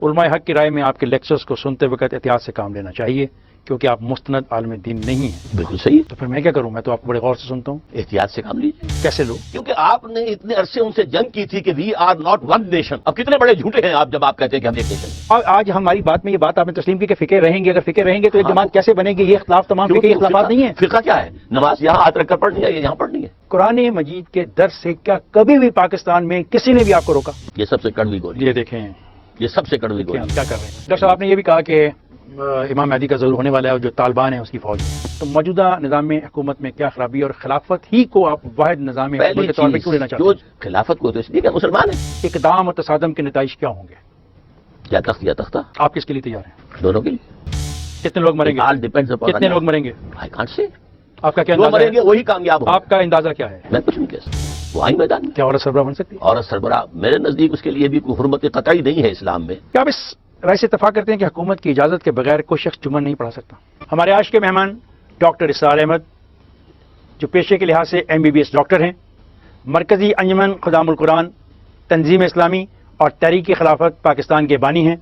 علماء حق کی رائے میں آپ کے لیکچرز کو سنتے وقت احتیاط سے کام لینا چاہیے، کیونکہ آپ مستند عالم دین نہیں ہیں۔ بالکل صحیح، تو پھر میں کیا کروں؟ میں تو آپ کو بڑے غور سے سنتا ہوں۔ احتیاط سے کام لیجیے، کیسے لوں؟ کیونکہ آپ نے اتنے عرصے ان سے جنگ کی تھی کہ we are not one nation. اب کتنے بڑے جھوٹے ہیں آپ جب آپ کہتے ہیں کہ ہم ایک نیشن ہیں۔ اور آج ہماری بات میں یہ بات آپ نے تسلیم کی کہ فقہ رہیں گے، اگر فقہ رہیں گے تو ایک جماعت کیسے بنے گی؟ یہ اختلاف تمام فقہی اختلافات نہیں ہیں۔ فقہ کیا ہے؟ نماز یہاں ہاتھ رکھ کر پڑھنی ہے یا یہاں پڑھنی ہے؟ قرآن مجید کے درس سے کیا کبھی بھی پاکستان میں کسی نے بھی آپ کو روکا؟ یہ سب سے کڑوی گولی، یہ دیکھیں یہ سب سے کڑوی کہ ہم گولی۔ کیا کر رہے ہیں۔ ڈاکٹر صاحب آپ نے یہ بھی کہا کہ امام مہدی کا ظہور ہونے والا ہے اور جو طالبان ہیں اس کی فوج ہے، تو موجودہ نظام حکومت میں کیا خرابی ہے اور خلافت ہی کو آپ واحد نظام حکومت کے طور پہ کیوں لینا چاہتے جو ہیں؟ خلافت کو تو اس لیے کہ مسلمان ہیں، اقدام اور تصادم کے نتائج کیا ہوں گے؟ یا تخت یا تختہ، آپ کس کے لیے تیار ہیں؟ دونوں کے لیے۔ کتنے لوگ مریں گے؟ It all depends upon کتنے Allah. لوگ مریں گے؟ I can't say. آپ کا کیا جو اندازہ مریں گے ہے؟ وہی کامیاب ہوں۔ آپ کا اندازہ کیا ہے؟ میں کچھ نہیں کہہ سکتا، وہ آئی میدان میں۔ کیا عورت سربراہ بن سکتی ہے؟ عورت سربراہ میرے نزدیک اس کے لیے بھی کوئی حرمت قطعی نہیں ہے اسلام میں۔ کیا آپ اس رائے سے اتفاق کرتے ہیں کہ حکومت کی اجازت کے بغیر کوئی شخص جمعہ نہیں پڑھا سکتا؟ ہمارے آج کے مہمان ڈاکٹر اسرار احمد، جو پیشے کے لحاظ سے MBBS ڈاکٹر ہیں، مرکزی انجمن خدام القرآن، تنظیم اسلامی اور تحریک خلافت پاکستان کے بانی ہیں۔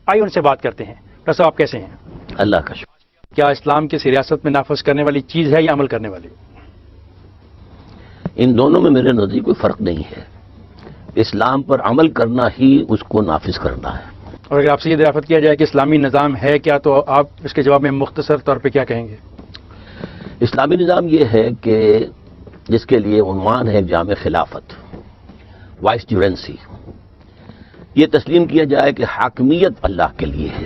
آئیے ان سے بات کرتے ہیں۔ ڈاکٹر صاحب آپ کیسے ہیں؟ اللہ کا شکر۔ کیا اسلام کی ریاست میں نافذ کرنے والی چیز ہے یا عمل کرنے والی؟ ان دونوں میں میرے نزدیک کوئی فرق نہیں ہے، اسلام پر عمل کرنا ہی اس کو نافذ کرنا ہے۔ اور اگر آپ سے یہ دریافت کیا جائے کہ اسلامی نظام ہے کیا، تو آپ اس کے جواب میں مختصر طور پہ کیا کہیں گے؟ اسلامی نظام یہ ہے کہ جس کے لیے عنوان ہے جامع خلافت، وائس ڈیورنسی، یہ تسلیم کیا جائے کہ حاکمیت اللہ کے لیے ہے،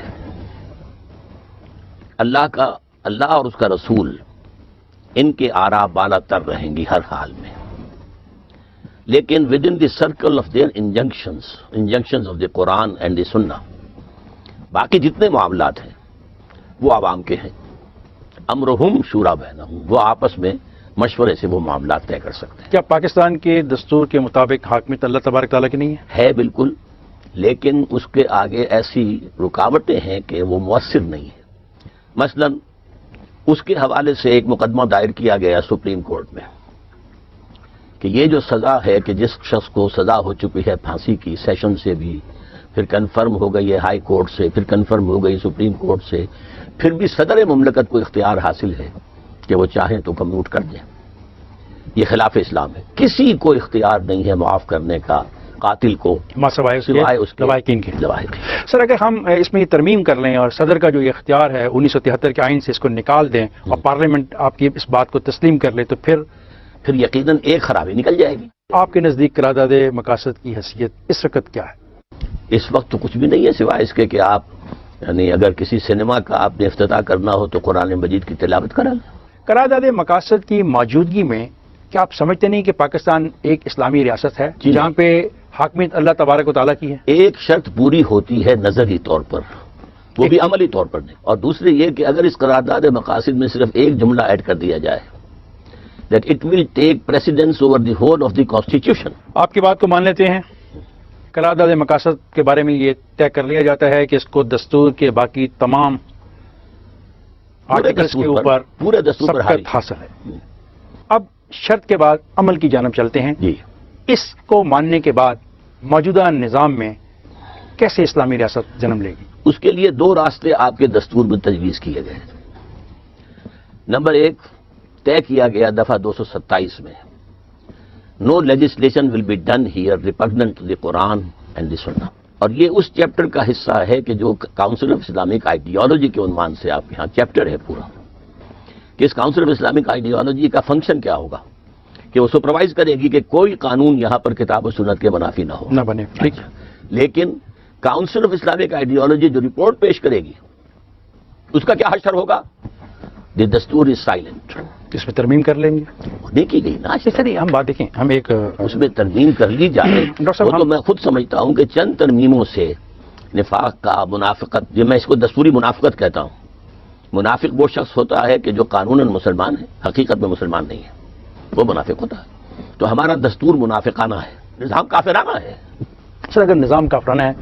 اللہ اور اس کا رسول ان کے آراء بالا تر رہیں گی ہر حال میں، لیکن with in the circle of their injunctions of the Quran and the Sunnah, باقی جتنے معاملات ہیں وہ عوام کے ہیں۔ امرہم شورا بینہم، وہ آپس میں مشورے سے وہ معاملات طے کر سکتے ہیں۔ کیا پاکستان کے دستور کے مطابق حاکمیت اللہ تبارک تعالیٰ کی نہیں ہے؟ ہے بالکل، لیکن اس کے آگے ایسی رکاوٹیں ہیں کہ وہ مؤثر نہیں ہے۔ مثلا اس کے حوالے سے ایک مقدمہ دائر کیا گیا سپریم کورٹ میں کہ یہ جو سزا ہے کہ جس شخص کو سزا ہو چکی ہے پھانسی کی، سیشن سے بھی، پھر کنفرم ہو گئی ہے ہائی کورٹ سے، پھر کنفرم ہو گئی سپریم کورٹ سے، پھر بھی صدر مملکت کو اختیار حاصل ہے کہ وہ چاہیں تو کمیوٹ کر دیں۔ یہ خلاف اسلام ہے، کسی کو اختیار نہیں ہے معاف کرنے کا قاتل کو سوائے اس کے لواحقین کے۔ لواحقین۔ سر اگر ہم اس میں یہ ترمیم کر لیں اور صدر کا جو یہ اختیار ہے 1973 کے آئین سے اس کو نکال دیں اور پارلیمنٹ آپ کی اس بات کو تسلیم کر لے، تو پھر یقیناً ایک خرابی نکل جائے گی۔ آپ کے نزدیک قرارداد مقاصد کی حیثیت اس وقت کیا ہے؟ اس وقت تو کچھ بھی نہیں ہے سوائے اس کے کہ آپ یعنی اگر کسی سنیما کا آپ نے افتتاح کرنا ہو تو قرآن مجید کی تلاوت کرا لیں۔ قرارداد مقاصد کی موجودگی میں کیا آپ سمجھتے نہیں کہ پاکستان ایک اسلامی ریاست ہے جی جہاں پہ حاکمیت اللہ تبارک و تعالیٰ کی ہے؟ ایک شرط پوری ہوتی ہے نظری طور پر، وہ بھی عملی طور پر نہیں، اور دوسری یہ کہ اگر اس قرارداد مقاصد میں صرف ایک جملہ ایڈ کر دیا جائے that it will take precedence over the whole of the constitution۔ آپ کی بات کو مان لیتے ہیں؟ قرارداد مقاصد کے بارے میں یہ طے کر لیا جاتا ہے کہ اس کو دستور کے باقی تمام آرٹیکلز کے اوپر پورے دستور پر سبقت حاصل ہے۔ اب شرط کے بعد عمل کی جانب چلتے ہیں۔ جی، اس کو ماننے کے بعد موجودہ نظام میں کیسے اسلامی ریاست جنم لے گی؟ اس کے لیے دو راستے آپ کے دستور میں تجویز کیے گئے۔ نمبر ایک، طے کیا گیا دفعہ 227 میں، no legislation will be done here repugnant to the Quran and the Sunnah, اور یہ اس چیپٹر کا حصہ ہے کہ جو کاؤنسل آف اسلامک آئیڈیالوجی کے عنوان سے آپ یہاں چیپٹر ہے پورا، کہ اس کاؤنسل آف اسلامک آئیڈیالوجی کا فنکشن کیا ہوگا، کہ وہ سپروائز کرے گی کہ کوئی قانون یہاں پر کتاب و سنت کے منافی نہ ہو، نہ بنے۔ ٹھیک، لیکن کاؤنسل آف اسلامک آئیڈیالوجی جو رپورٹ پیش کرے گی اس کا کیا حشر ہوگا؟ دی دستور از سائلنٹ، اس میں ترمیم کر لیں گے؟ نہیں کی گئی نا۔ سر ہم بات دیکھیں، ہم ایک اس میں ترمیم کر لی جائے ڈاکٹر صاحب وہ تو میں خود سمجھتا ہوں کہ چند ترمیموں سے نفاق کا، منافقت، جو میں اس کو دستوری منافقت کہتا ہوں، منافق وہ شخص ہوتا ہے کہ جو قانوناً مسلمان ہے حقیقت میں مسلمان نہیں ہے، وہ منافق ہوتا ہے۔ تو ہمارا دستور منافقانہ ہے، نظام کافرانہ ہے۔ سر اگر نظام کافرانہ ہے،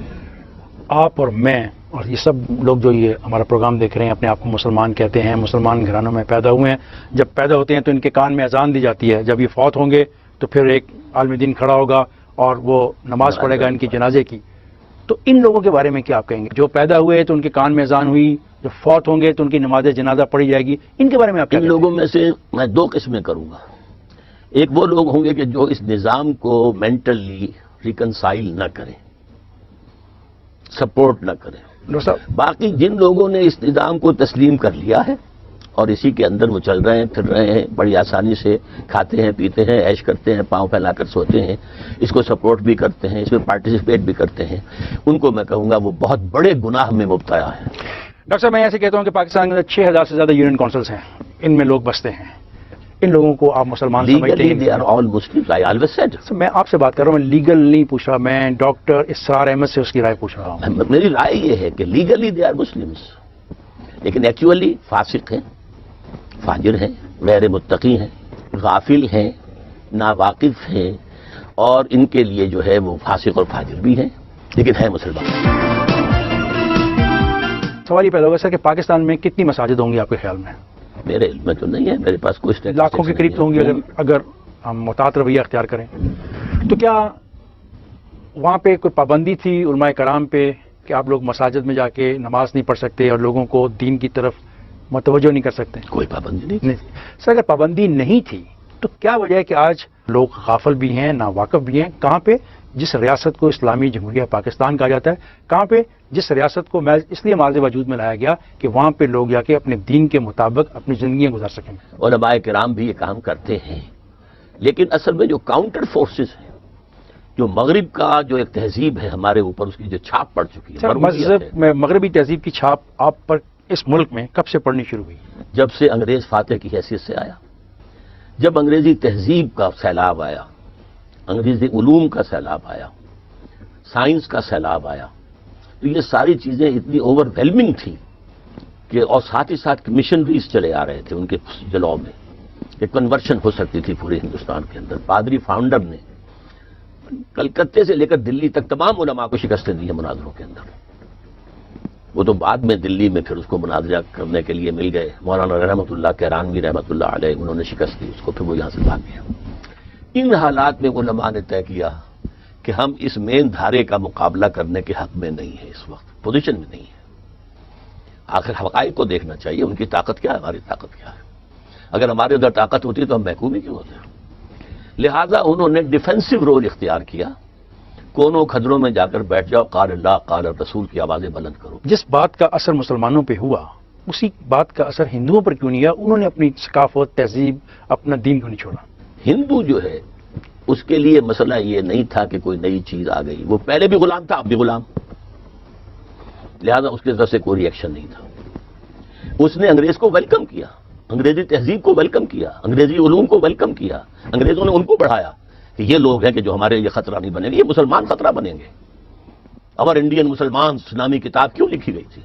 آپ اور میں اور یہ سب لوگ جو یہ ہمارا پروگرام دیکھ رہے ہیں اپنے آپ کو مسلمان کہتے ہیں، مسلمان گھرانوں میں پیدا ہوئے ہیں، جب پیدا ہوتے ہیں تو ان کے کان میں اذان دی جاتی ہے، جب یہ فوت ہوں گے تو پھر ایک عالم دین کھڑا ہوگا اور وہ نماز پڑھے گا ان کی جنازے کی، تو ان لوگوں کے بارے میں کیا آپ کہیں گے؟ جو پیدا ہوئے تو ان کے کان میں اذان ہوئی، جو فوت ہوں گے تو ان کی نماز جنازہ پڑھی جائے گی، ان کے بارے میں آپ کیا ان کہتے ہیں؟ لوگوں میں سے میں دو قسمیں کروں گا. ایک وہ لوگ ہوں گے کہ جو اس نظام کو مینٹلی ریکنسائل نہ کریں، سپورٹ نہ کریں. ڈاکٹر صاحب، باقی جن لوگوں نے اس نظام کو تسلیم کر لیا ہے اور اسی کے اندر وہ چل رہے ہیں، پھر رہے ہیں، بڑی آسانی سے کھاتے ہیں، پیتے ہیں، عیش کرتے ہیں، پاؤں پھیلا کر سوتے ہیں، اس کو سپورٹ بھی کرتے ہیں، اس میں پارٹیسپیٹ بھی کرتے ہیں، ان کو میں کہوں گا وہ بہت بڑے گناہ میں مبتلا ہے. ڈاکٹر صاحب میں ایسے کہتا ہوں کہ پاکستان کے اندر 6000 سے زیادہ یونین کونسلز ہیں، ان میں لوگ بستے ہیں، ان لوگوں کو آپ مسلمان سمجھتے لیگلی دے آر ہیں؟ All Muslims. I always said. میں آپ سے بات کر رہا ہوں، میں لیگل نہیں پوچھ رہا، میں ڈاکٹر اسرار احمد سے اس کی رائے پوچھ رہا ہوں. میری رائے یہ ہے کہ لیگلی دے آر مسلمز، لیکن ایکچولی فاسق ہیں، فاجر ہیں، غیر متقی ہیں، غافل ہیں، ناواقف ہیں، اور ان کے لیے جو ہے وہ فاسق اور فاجر بھی ہیں، لیکن ہیں مسلمان. سوال یہ پیدا ہوگا سر کہ پاکستان میں کتنی مساجد ہوں گی آپ کے خیال میں؟ میرے علم میں تو نہیں ہے، میرے پاس کوئی statistics لاکھوں کے قریب نہیں تو ہوں گی ہے. اگر ہم متعدد رویہ اختیار کریں تو. کیا وہاں پہ کوئی پابندی تھی علماء کرام پہ کہ آپ لوگ مساجد میں جا کے نماز نہیں پڑھ سکتے اور لوگوں کو دین کی طرف متوجہ نہیں کر سکتے؟ کوئی پابندی نہیں. نہیں سر، اگر پابندی نہیں تھی تو کیا وجہ ہے کہ آج لوگ غافل بھی ہیں، ناواقف بھی ہیں؟ کہاں پہ جس ریاست کو اسلامی جمہوریہ پاکستان کہا جاتا ہے، کہاں پہ جس ریاست کو اس لیے ماضی وجود میں لایا گیا کہ وہاں پہ لوگ جا کے اپنے دین کے مطابق اپنی زندگیاں گزار سکیں. علماء کرام بھی یہ کام کرتے ہیں، لیکن اصل میں جو کاؤنٹر فورسز ہیں، جو مغرب کا جو ایک تہذیب ہے ہمارے اوپر، اس کی جو چھاپ پڑ چکی ہے، سر مربوطیت مذہب ہے. میں مغربی تہذیب کی چھاپ آپ پر اس ملک میں کب سے پڑنی شروع ہوئی؟ جب سے انگریز فاتح کی حیثیت سے آیا، جب انگریزی تہذیب کا سیلاب آیا، انگریزی علوم کا سیلاب آیا، سائنس کا سیلاب آیا، تو یہ ساری چیزیں اتنی اوور ویلمنگ تھیں کہ، اور ساتھ ہی ساتھ مشنریز چلے آ رہے تھے ان کے جلوں میں کہ کنورشن ہو سکتی تھی پورے ہندوستان کے اندر. پادری فاؤنڈر نے کلکتے سے لے کر دلی تک تمام علماء کو شکستیں دی ہیں مناظروں کے اندر. وہ تو بعد میں دلی میں پھر اس کو مناظرہ کرنے کے لیے مل گئے. مولانا رحمۃ اللہ کیرانوی رحمۃ اللہ علیہ، انہوں نے شکست دی اس کو، پھر وہ یہاں سے بھاگ گیا. ان حالات میں علماء نے طے کیا کہ ہم اس مین دھارے کا مقابلہ کرنے کے حق میں نہیں ہے، اس وقت پوزیشن میں نہیں ہے. آخر حقائق کو دیکھنا چاہیے، ان کی طاقت کیا ہے، ہماری طاقت کیا ہے. اگر ہمارے ادھر طاقت ہوتی تو ہم محکوم ہی کیوں ہوتے ہیں. لہذا انہوں نے ڈیفینسو رول اختیار کیا، کونوں کھدروں میں جا کر بیٹھ جاؤ، قال اللہ قال رسول کی آوازیں بلند کرو. جس بات کا اثر مسلمانوں پہ ہوا اسی بات کا اثر ہندوؤں پر کیوں نہیں ہوا؟ انہوں نے اپنی ثقافت، تہذیب، اپنا دین کیوں نہیں چھوڑا؟ ہندو جو ہے اس کے لیے مسئلہ یہ نہیں تھا کہ کوئی نئی چیز آ گئی، وہ پہلے بھی غلام تھا، اب بھی غلام، لہذا اس کی طرف سے کوئی ریئیکشن نہیں تھا. اس نے انگریز کو ویلکم کیا، انگریزی تہذیب کو ویلکم کیا، انگریزی علوم کو ویلکم کیا. انگریزوں نے ان کو بڑھایا کہ یہ لوگ ہیں کہ جو ہمارے یہ خطرہ نہیں بنیں گے، یہ مسلمان خطرہ بنیں گے. اور انڈین مسلمان نامی کتاب کیوں لکھی گئی تھی؟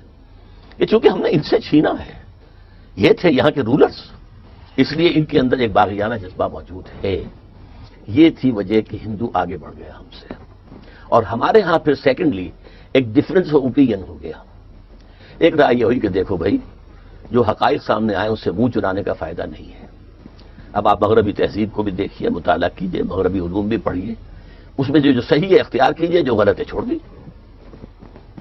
یہ چونکہ ہم نے ان سے چھینا ہے، یہ تھے یہاں کے رولرز، اس لیے ان کے اندر ایک باغیانہ جذبہ موجود ہے. یہ تھی وجہ کہ ہندو آگے بڑھ گیا ہم سے. اور ہمارے ہاں پھر سیکنڈلی ایک ڈفرنس آف اوپینین ہو گیا. ایک رائے یہ ہوئی کہ دیکھو بھائی، جو حقائق سامنے آئے اس سے منہ چرانے کا فائدہ نہیں ہے. اب آپ مغربی تہذیب کو بھی دیکھیے، مطالعہ کیجئے، مغربی علوم بھی پڑھیے، اس میں جو صحیح ہے اختیار کیجئے، جو غلط ہے چھوڑ دیجیے.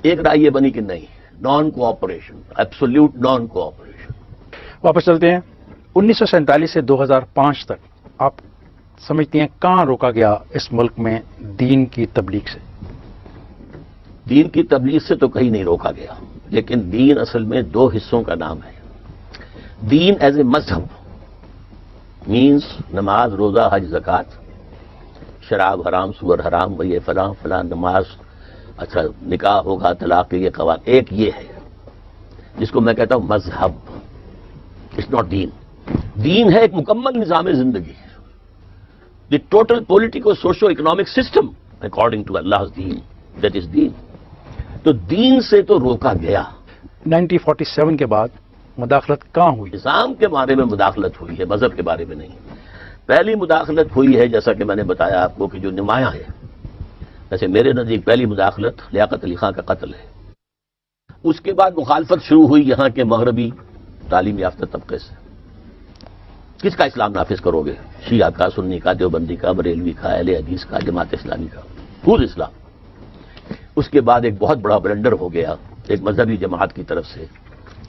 ایک رائے یہ بنی کہ نہیں، naan cooperation, absolute naan cooperation. واپس چلتے ہیں 1947 سے 2005 تک. آپ سمجھتے ہیں کہاں روکا گیا اس ملک میں دین کی تبلیغ سے؟ دین کی تبلیغ سے تو کہیں نہیں روکا گیا، لیکن دین اصل میں دو حصوں کا نام ہے. دین ایز اے مذہب مینز نماز، روزہ، حج، زکوٰۃ، شراب حرام، سور حرام، یہ فلاں فلاں، نماز، اچھا نکاح ہوگا، طلاق کے یہ قواعد. ایک یہ ہے جس کو میں کہتا ہوں مذہب. اٹس ناٹ دین. دین ہے ایک مکمل نظام زندگی، the total politico socio economic system according to Allah deen, that is deen. تو دین سے تو روکا گیا. 1947 کے بعد مداخلت کہاں ہوئی؟ نظام کے بارے میں مداخلت ہوئی ہے، مذہب کے بارے میں نہیں. پہلی مداخلت ہوئی ہے جیسا کہ میں نے بتایا آپ کو کہ جو نمایاں ہے، جیسے میرے نزدیک پہلی مداخلت لیاقت علی خان کا قتل ہے. اس کے بعد مخالفت شروع ہوئی یہاں کے مغربی تعلیم یافتہ طبقے سے. کس کا اسلام نافذ کرو گے؟ شیعہ کا، سنی کا، دیوبندی کا، بریلوی کا، اہل حدیث کا، جماعت اسلامی کا. خود اسلام. اس کے بعد ایک بہت بڑا بلنڈر ہو گیا ایک مذہبی جماعت کی طرف سے،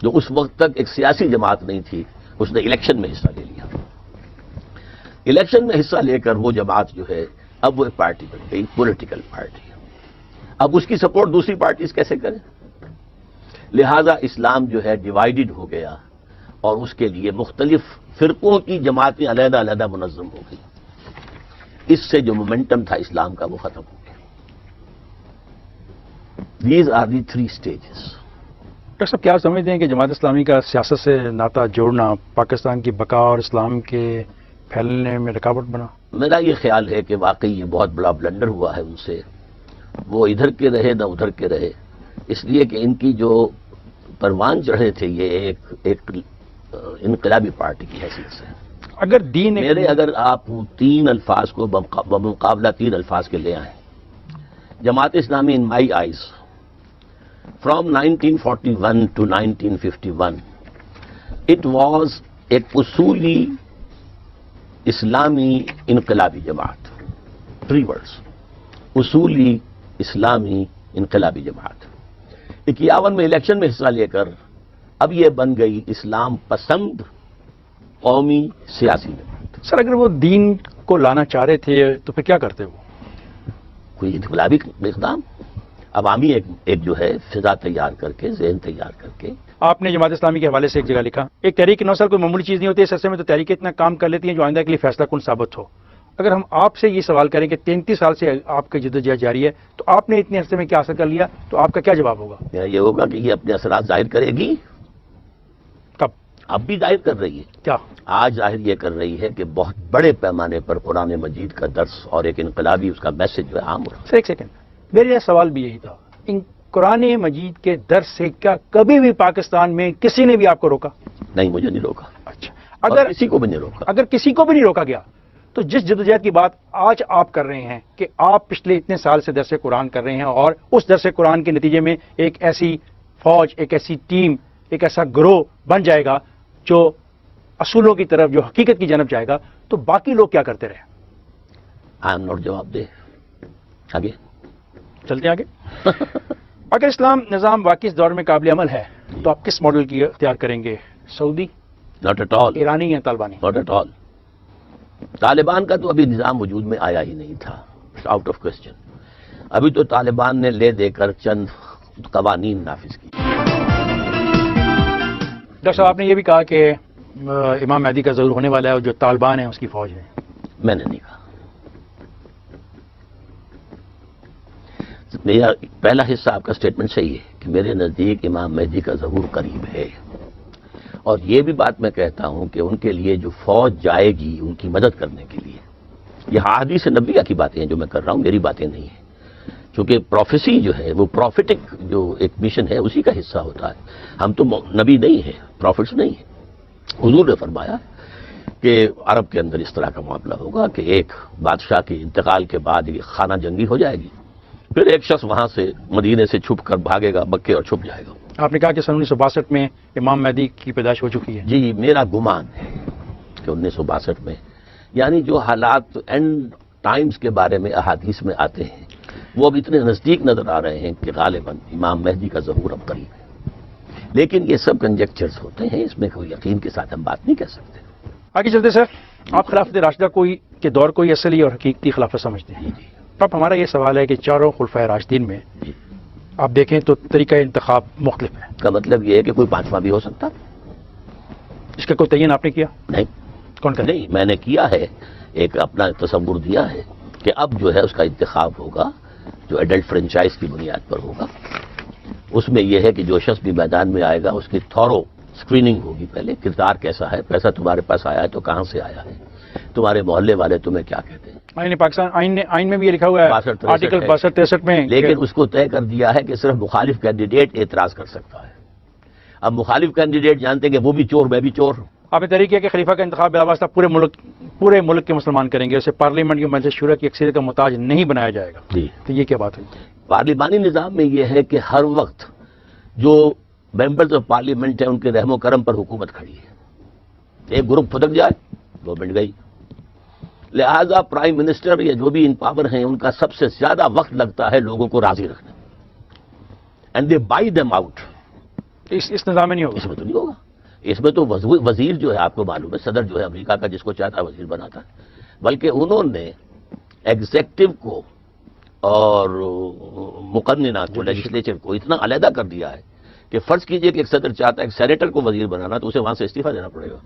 جو اس وقت تک ایک سیاسی جماعت نہیں تھی، اس نے الیکشن میں حصہ لے لیا۔ الیکشن میں حصہ لے کر وہ جماعت جو ہے اب وہ ایک پارٹی بن گئی، پولیٹیکل پارٹی۔ اب اس کی سپورٹ دوسری پارٹیز کیسے کریں؟ لہذا اسلام جو ہے ڈیوائیڈڈ ہو گیا، اور اس کے لیے مختلف فرقوں کی جماعتیں علیحدہ علیحدہ منظم ہو گئی۔ اس سے جو مومنٹم تھا اسلام کا وہ ختم ہو گیا۔ These are the 3 stages۔ Doctor صاحب کیا سمجھتے ہیں کہ جماعت اسلامی کا سیاست سے ناطہ جوڑنا پاکستان کی بقا اور اسلام کے پھیلنے میں رکاوٹ بنا؟ میرا یہ خیال ہے کہ واقعی یہ بہت بڑا بلنڈر ہوا ہے ان سے، وہ ادھر کے رہے نہ ادھر کے رہے، اس لیے کہ ان کی جو پروان چڑھے تھے یہ ایک انقلابی پارٹی کی حیثیت سے۔ اگر دین میرے اگر آپ 3 الفاظ کو بمقابلہ 3 الفاظ کے لے آئیں، Jamaat Islami in my eyes from 1941 to 1951 it was ایک اصولی اسلامی انقلابی جماعت۔ 3 words، اصولی اسلامی انقلابی جماعت۔ 51 میں الیکشن میں حصہ لے کر اب یہ بن گئی اسلام پسند قومی سیاسی جماعت۔ سر اگر وہ دین کو لانا چاہ رہے تھے تو پھر کیا کرتے وہ؟ کوئی انقلابی اقدام، عوامی ایک جو ہے فضا تیار کر کے، ذہن تیار کر کے۔ آپ نے جماعت اسلامی کے حوالے سے ایک جگہ لکھا، ایک تحریک 9 سال کوئی معمولی چیز نہیں ہوتی، اس عرصے میں تو تحریکیں اتنا کام کر لیتی ہیں جو آئندہ کے لیے فیصلہ کن ثابت ہو۔ اگر ہم آپ سے یہ سوال کریں کہ 33 سال سے آپ کی جدوجہد جاری ہے تو آپ نے اتنے عرصے میں کیا حاصل کر لیا، تو آپ کا کیا جواب ہوگا؟ میرا یہ ہوگا کہ یہ اپنے اثرات ظاہر کرے گی۔ کب؟ اب بھی ظاہر کر رہی ہے۔ کیا؟ آج ظاہر یہ کر رہی ہے کہ بہت بڑے پیمانے پر قرآن مجید کا درس اور ایک انقلابی اس کا میسج جو ہے عام ہو رہا ہے۔ سر ایک سیکنڈ، میرا سوال بھی یہی تھا، ان قرآن مجید کے درس سے کیا کبھی بھی پاکستان میں کسی نے بھی آپ کو روکا؟ نہیں، مجھے نہیں روکا، اچھا، اگر کسی کو بھی نہیں روکا۔ اگر کسی کو بھی نہیں روکا گیا تو جس جدوجہد کی بات آج آپ کر رہے ہیں کہ آپ پچھلے اتنے سال سے درس قرآن کر رہے ہیں اور اس درس قرآن کے نتیجے میں ایک ایسی فوج، ایک ایسی ٹیم، ایک ایسا گروہ بن جائے گا جو اصولوں کی طرف، جو حقیقت کی جانب جائے گا، تو باقی لوگ کیا کرتے رہے؟ آئی ایم ناٹ جواب دے۔ آگے چلتے ہیں آگے۔ اگر اسلام نظام واقعی اس دور میں قابل عمل ہے تو آپ کس ماڈل کی اختیار کریں گے؟ سعودی، ناٹ ایٹ آل، ایرانی یا طالبانی؟ Not at all. طالبان کا تو ابھی نظام وجود میں آیا ہی نہیں تھا، آؤٹ آف کوسچن۔ ابھی تو طالبان نے لے دے کر چند قوانین نافذ کی۔ ڈاکٹر صاحب آپ نے یہ بھی کہا کہ امام مہدی کا ظہور ہونے والا ہے اور جو طالبان ہے اس کی فوج ہے۔ میں نے نہیں کہا۔ میرا پہلا حصہ آپ کا سٹیٹمنٹ صحیح ہے کہ میرے نزدیک امام مہدی کا ظہور قریب ہے، اور یہ بھی بات میں کہتا ہوں کہ ان کے لیے جو فوج جائے گی ان کی مدد کرنے کے لیے، یہ حدیث نبویہ کی باتیں ہیں جو میں کر رہا ہوں، میری باتیں نہیں ہیں، کیونکہ پروفیسی جو ہے وہ پروفیٹک جو ایک مشن ہے اسی کا حصہ ہوتا ہے۔ ہم تو نبی نہیں ہیں، پروفٹس نہیں ہیں۔ حضور نے فرمایا کہ عرب کے اندر اس طرح کا معاملہ ہوگا کہ ایک بادشاہ کے انتقال کے بعد یہ خانہ جنگی ہو جائے گی، پھر ایک شخص وہاں سے مدینے سے چھپ کر بھاگے گا مکے اور چھپ جائے گا۔ آپ نے کہا کہ سن 1962 میں امام مہدی کی پیدائش ہو چکی ہے۔ جی، میرا گمان ہے کہ 1962 میں، یعنی جو حالات اینڈ ٹائمز کے بارے میں احادیث میں آتے ہیں وہ اب اتنے نزدیک نظر آ رہے ہیں کہ غالباً امام مہدی کا ظہور اب قریب ہے۔ لیکن یہ سب کنجیکچرز ہوتے ہیں، اس میں کوئی یقین کے ساتھ ہم بات نہیں کر سکتے۔ آگے چلتے سر، آپ خلافت راشدہ کے دور کو اصلی اور حقیقی خلافت سمجھتے ہیں؟ جی اب ہمارا یہ سوال ہے کہ چاروں خلفائے راشدین میں جی، آپ دیکھیں تو طریقہ انتخاب مختلف ہے، کا مطلب یہ ہے کہ کوئی پانچواں بھی ہو سکتا؟ اس کا کوئی تعین آپ نے کیا؟ نہیں، کون کرے؟ نہیں، میں نے کیا ہے، ایک اپنا تصور دیا ہے کہ اب جو ہے اس کا انتخاب ہوگا جو ایڈلٹ فرنچائز کی بنیاد پر ہوگا۔ اس میں یہ ہے کہ جو شخص بھی میدان میں آئے گا اس کی تھورو اسکریننگ ہوگی، پہلے کردار کیسا ہے، پیسہ تمہارے پاس آیا ہے تو کہاں سے آیا ہے، تمہارے محلے والے تمہیں کیا کہتے ہیں۔ آئین میں بھی یہ لکھا ہوا ہے، 62 آرٹیکل 62-63 میں، لیکن اس کو طے کر دیا ہے کہ صرف مخالف کینڈیڈیٹ اعتراض کر سکتا ہے۔ اب مخالف کینڈیڈیٹ جانتے ہیں کہ وہ بھی چور، میں بھی چور۔ آپ نے تحریک کیا کہ خلیفہ کا انتخاب بلا واسطہ پورے ملک کے مسلمان کریں گے، اسے پارلیمنٹ کی مجلس شورا کی اکثریت کا محتاج نہیں بنایا جائے گا۔ جی، تو یہ کیا بات ہے؟ پارلیمانی نظام میں یہ ہے کہ ہر وقت جو ممبرز آف پارلیمنٹ ہیں ان کے رحم و کرم پر حکومت کھڑی ہے۔ ایک گروپ پھدک جائے گورنمنٹ گئی، لہذا پرائم منسٹر یا جو بھی ان پاور ہیں ان کا سب سے زیادہ وقت لگتا ہے لوگوں کو راضی رکھنے۔ And they buy them out. اس نظام میں نہیں ہوگا. اس میں تو نہیں ہوگا. اس میں تو وزیر جو ہے آپ کو معلوم ہے صدر جو ہے امریکہ کا جس کو چاہتا وزیر بناتا ہے، بلکہ انہوں نے ایگزیکٹو کو اور مقننہ کو لیجسلیچر کو اتنا علیحدہ کر دیا ہے کہ فرض کیجئے کہ ایک صدر چاہتا ہے ایک سینیٹر کو وزیر بنانا تو اسے وہاں سے استعفیٰ دینا پڑے گا.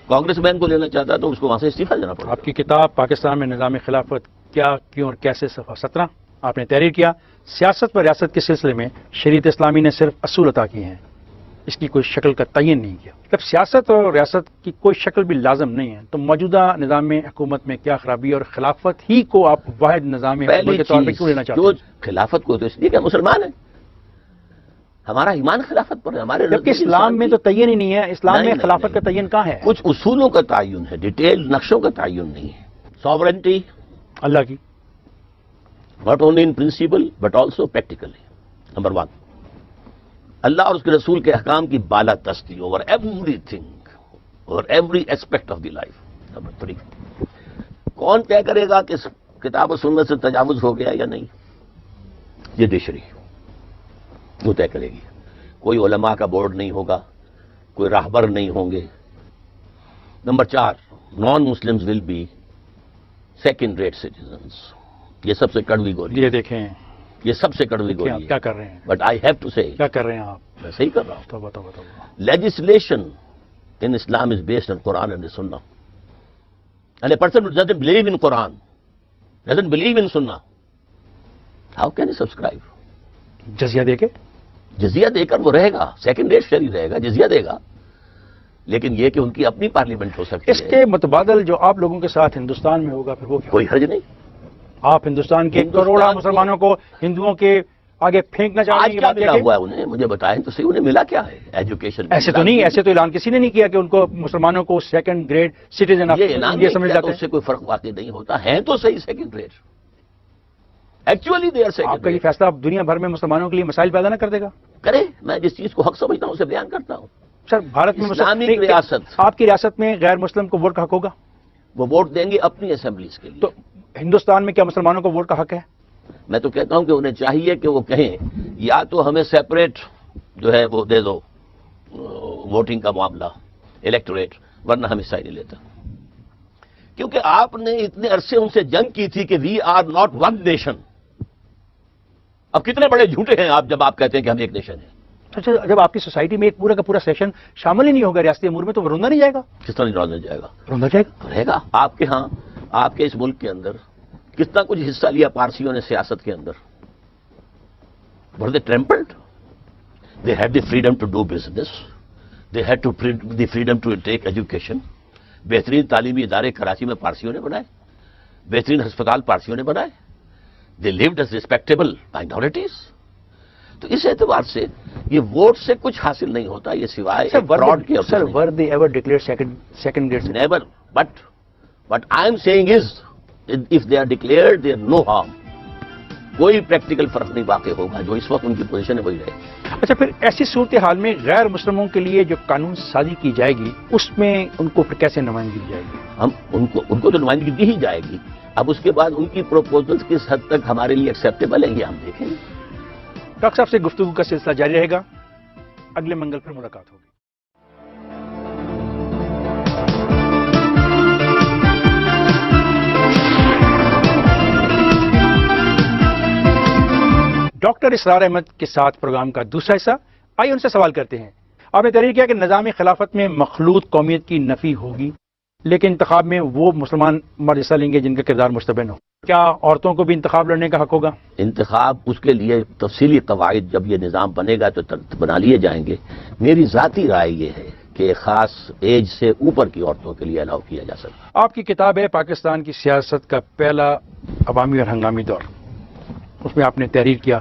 کانگریس مین کو لینا چاہتا ہے تو اس کو وہاں سے استعفیٰ دینا پڑے گا. آپ کی کتاب پاکستان میں نظام خلافت کیا، کیوں اور کیسے، صفحہ 17 آپ نے تحریر کیا. سیاست و ریاست کے سلسلے میں شریعت اسلامی نے صرف اصول عطا کیے ہیں، اس کی کوئی شکل کا تعین نہیں کیا. جب سیاست اور ریاست کی کوئی شکل بھی لازم نہیں ہے تو موجودہ نظام حکومت میں کیا خرابی، اور خلافت ہی کو آپ واحد نظام حکومت کے طور پہ کیوں لینا چاہتے جو ہیں؟ خلافت کو تو اس لیے کہ ہم مسلمان ہیں، ہمارا ایمان خلافت پر ہے. ہمارے جبکہ اسلام میں تو تعین ہی نہیں ہے. اسلام میں خلافت کا تعین کہاں ہے؟ کچھ اصولوں کا تعین ہے، ڈیٹیل نقشوں کا تعین نہیں ہے. ساورنٹی اللہ کی not only in principle but also practically. Number 1, اللہ اور اس کے رسول کے احکام کی بالا دستی over everything, over every aspect of the life. Number 3, کون طے کرے گا کہ کتاب و سنت سے تجاوز ہو گیا یا نہیں؟ یہ دیشری وہ طے کرے گی. کوئی علماء کا بورڈ نہیں ہوگا، کوئی راہبر نہیں ہوں گے. Number 4, non Muslims will be second rate citizens. یہ سب سے کڑوی گولی، یہ دیکھیں یہ سب سے کڑوی گولی ہے. کیا کر رہے ہیں، بٹ آئی ہیو ٹو سے، کیا کر رہے ہیں آپ؟ میں صحیح کر رہا ہوں. توبہ توبہ توبہ. Legislation in Islam is based on Quran and the Sunnah. And a person who doesn't believe in Quran, doesn't believe in Sunnah, how can he subscribe? جزیہ دے کے جزیہ دے کر وہ رہے گا، سیکنڈ ریٹ شہری رہے گا، جزیہ دے گا. لیکن یہ کہ ان کی اپنی پارلیمنٹ ہو سکتی اس ہے. کے متبادل جو آپ لوگوں کے ساتھ ہندوستان میں ہوگا پھر وہ کیا؟ کوئی حرج نہیں. آپ ہندوستان کے کروڑوں مسلمانوں کو ہندوؤں کے آگے پھینکنا چاہتے آج ہیں. کیا ملا ہوا ہے انہیں؟ مجھے بتائیں تو صحیح، انہیں ملا کیا ہے ایجوکیشن؟ ایسے تو نہیں، ایسے تو اعلان کسی نے نہیں کیا کہ ان کو مسلمانوں کو سیکنڈ گریڈ سٹیزن یہ اعلان انڈیا سمجھ نہیں کیا جاتے تو اس سے کوئی فرق واقع نہیں ہوتا. ہیں تو صحیح second rate, actually they are آپ سیکنڈ کا یہ ریٹ. فیصلہ اب دنیا بھر میں مسلمانوں کے لیے مسائل پیدا نہ کر دے گا؟ کرے، میں جس چیز کو حق سمجھتا ہوں اسے بیان کرتا ہوں. سر بھارت میں اسلامک ریاست، آپ کی ریاست میں غیر مسلم کو ووٹ کا حق ہوگا؟ وہ ووٹ دیں گے اپنی اسمبلیز کے لیے. تو ہندوستان میں کیا مسلمانوں کو ووٹ کا حق ہے؟ میں تو کہتا ہوں کہ انہیں چاہیے کہ وہ کہیں یا تو ہمیں سیپریٹ جو ہے وہ دے دو ووٹنگ کا معاملہ، الیکٹوریٹ، ورنہ ہم حصہ ہی نہیں لیتا. کیونکہ آپ نے اتنے عرصے ان سے جنگ کی تھی کہ we are not one nation. اب کتنے بڑے جھوٹے ہیں آپ جب آپ کہتے ہیں کہ ہم ایک نیشن ہیں. اچھا، جب آپ کی سوسائٹی میں ایک پورا کا پورا سیشن شامل ہی نہیں ہوگا ریاستی امور میں تو وہ روندا نہیں جائے گا؟ کس طرح نکال جائے گا؟ روندا جائے گا. رہے گا. آپ کے ہاں، آپ کے اس ملک کے اندر کتنا کچھ حصہ لیا پارسیوں نے سیاست کے اندر. were they trampled? They had the freedom to do business. They had to the freedom to take education. بہترین تعلیمی ادارے کراچی میں پارسیوں نے بنائے، بہترین ہسپتال پارسیوں نے بنائے. They lived as respectable minorities. تو اس اعتبار سے یہ ووٹ سے کچھ حاصل نہیں ہوتا، یہ سوائے فراڈ کے. سر were they ever declared second grade citizen? Never. But what I am saying is, if they are declared, there is no harm. کوئی پریکٹیکل فرق نہیں واقع ہوگا. جو اس وقت ان کی پوزیشن ہے وہی رہے. اچھا، پھر ایسی صورتحال میں غیر مسلموں کے لیے جو قانون سازی کی جائے گی اس میں ان کو پھر کیسے نمائندگی دی جائے گی؟ ہم ان کو تو نمائندگی دی ہی جائے گی. اب اس کے بعد ان کی پروپوزلز کس حد تک ہمارے لیے ایکسیپٹیبل ہیں یہ ہم دیکھیں گے. ڈاکٹر صاحب سے گفتگو کا سلسلہ جاری رہے گا. اگلے منگل پھر ملاقات ہوگی. ڈاکٹر اسرار احمد کے ساتھ پروگرام کا دوسرا حصہ. آئیے ان سے سوال کرتے ہیں. آپ نے تحریر کیا کہ نظام خلافت میں مخلوط قومیت کی نفی ہوگی، لیکن انتخاب میں وہ مسلمان مرد حصہ لیں گے جن کا کردار مستبن ہو. کیا عورتوں کو بھی انتخاب لڑنے کا حق ہوگا؟ انتخاب اس کے لیے تفصیلی قواعد جب یہ نظام بنے گا تو بنا لیے جائیں گے. میری ذاتی رائے یہ ہے کہ ایک خاص ایج سے اوپر کی عورتوں کے لیے الاؤ کیا جا سکتا. آپ کی کتاب ہے پاکستان کی سیاست کا پہلا عوامی اور ہنگامی دور. اس میں آپ نے تحریر کیا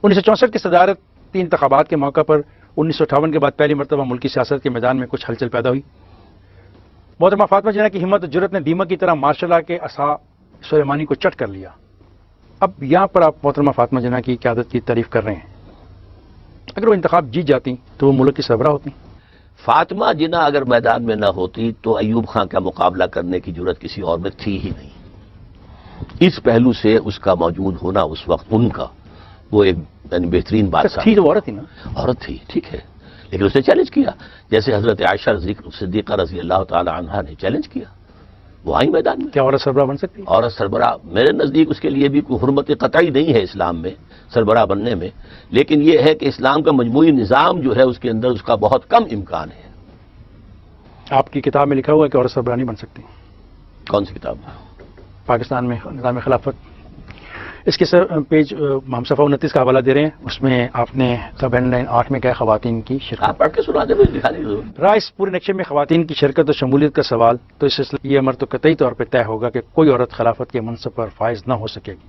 1964 کی صدارتی انتخابات کے موقع پر 1958 کے بعد پہلی مرتبہ ملکی سیاست کے میدان میں کچھ ہلچل پیدا ہوئی. محترمہ فاطمہ جناح کی ہمت و جرأت نے دیمک کی طرح مارشل لا کے عصا سلیمانی کو چٹ کر لیا. اب یہاں پر آپ محترمہ فاطمہ جناح کی قیادت کی تعریف کر رہے ہیں. اگر وہ انتخاب جیت جاتی تو وہ ملک کی سربراہ ہوتی. فاطمہ جناح اگر میدان میں نہ ہوتی تو ایوب خان کا مقابلہ کرنے کی جرأت کسی اور میں تھی ہی نہیں. اس پہلو سے اس کا موجود ہونا اس وقت ان کا وہ ایک یعنی بہترین بات تھی تو عورت ہی نا. عورت تھی، ٹھیک ہے، لیکن اسے چیلنج کیا، جیسے حضرت عائشہ صدیقہ رضی اللہ تعالی عنہا نے چیلنج کیا، وہ آئی میدان میں. کیا عورت سربراہ بن سکتی ہے؟ عورت سربراہ میرے نزدیک اس کے لیے بھی کوئی حرمت قطعی نہیں ہے اسلام میں سربراہ بننے میں، لیکن یہ ہے کہ اسلام کا مجموعی نظام جو ہے اس کے اندر اس کا بہت کم امکان ہے. آپ کی کتاب میں لکھا ہوا ہے کہ عورت سربراہ نہیں بن سکتی. کون سی کتاب؟ پاکستان میں نظام خلافت. اس کے پیج ہم صفحہ 29 کا حوالہ دے رہے ہیں، اس میں آپ نے سب ہیڈ لائن 8 میں کہا خواتین کی شرکت. آپ پڑھ کے سنا دیں، مجھے دکھانے کی ضرورت. رائے اس پورے نقشے میں خواتین کی شرکت اور شمولیت کا سوال، تو اس سلسلے یہ امر تو قطعی طور پہ طے ہوگا کہ کوئی عورت خلافت کے منصب پر فائز نہ ہو سکے گی،